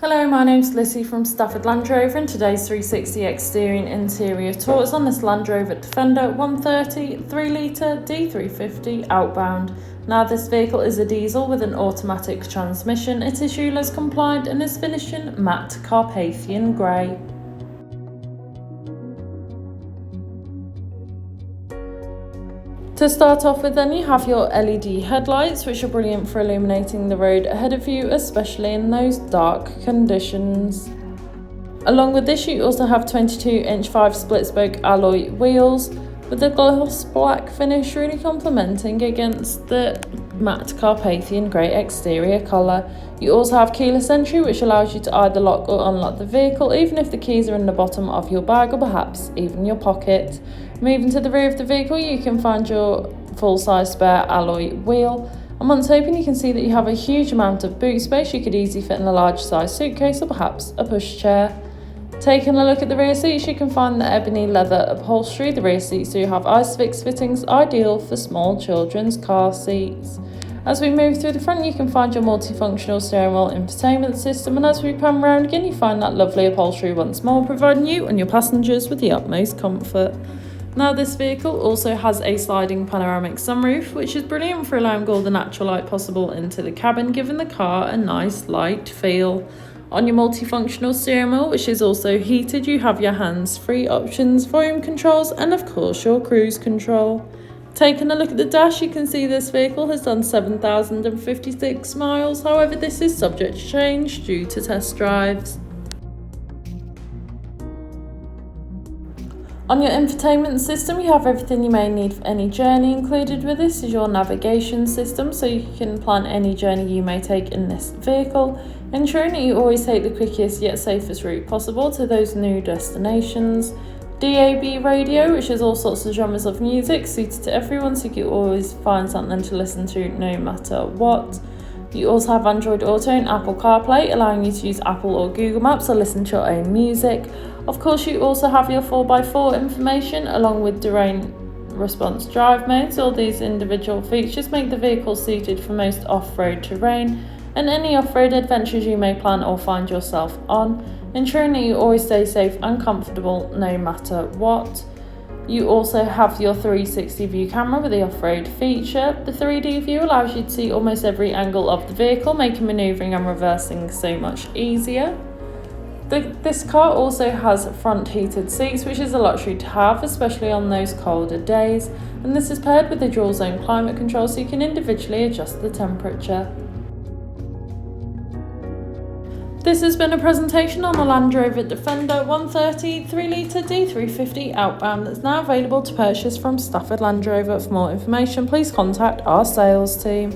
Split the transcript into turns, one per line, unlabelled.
Hello, my name's Lizzie from Stafford Land Rover, and today's 360 exterior and interior tour is on this Land Rover Defender 130 3.0 D350 Outbound. Now, this vehicle is a diesel with an automatic transmission. It is ULEZ compliant and is finished in matte Carpathian grey. To start off with, then, you have your LED headlights, which are brilliant for illuminating the road ahead of you, especially in those dark conditions. Along with this, you also have 22-inch 5 split-spoke alloy wheels with the gloss black finish, really complementing against the matte Carpathian grey exterior colour. You also have keyless entry, which allows you to either lock or unlock the vehicle, even if the keys are in the bottom of your bag or perhaps even your pocket. Moving to the rear of the vehicle, you can find your full-size spare alloy wheel. And once open, you can see that you have a huge amount of boot space. You could easily fit in a large-size suitcase or perhaps a pushchair. Taking a look at the rear seats, you can find the ebony leather upholstery. The rear seats do have ISOFIX fittings, ideal for small children's car seats. As we move through the front, you can find your multifunctional steering wheel infotainment system, and as we pan around again, you find that lovely upholstery once more, providing you and your passengers with the utmost comfort. Now, this vehicle also has a sliding panoramic sunroof, which is brilliant for allowing all the natural light possible into the cabin, giving the car a nice light feel. On your multifunctional steering wheel, which is also heated, you have your hands-free options, volume controls, and of course your cruise control. Taking a look at the dash, you can see this vehicle has done 7,056 miles. However, this is subject to change due to test drives. On your infotainment system, you have everything you may need for any journey. Included with this is your navigation system, so you can plan any journey you may take in this vehicle, ensuring that you always take the quickest yet safest route possible to those new destinations. DAB radio, which is all sorts of genres of music suited to everyone, so you can always find something to listen to no matter what. You also have Android Auto and Apple CarPlay, allowing you to use Apple or Google Maps or listen to your own music. Of course, you also have your 4x4 information along with terrain response drive modes. All these individual features make the vehicle suited for most off-road terrain and any off-road adventures you may plan or find yourself on, ensuring that you always stay safe and comfortable no matter what. You also have your 360 view camera with the off-road feature. The 3D view allows you to see almost every angle of the vehicle, making manoeuvring and reversing so much easier. This car also has front heated seats, which is a luxury to have, especially on those colder days. And this is paired with the dual zone climate control, so you can individually adjust the temperature. This has been a presentation on the Land Rover Defender 130 3.0 D350 Outbound that's now available to purchase from Stafford Land Rover. For more information, please contact our sales team.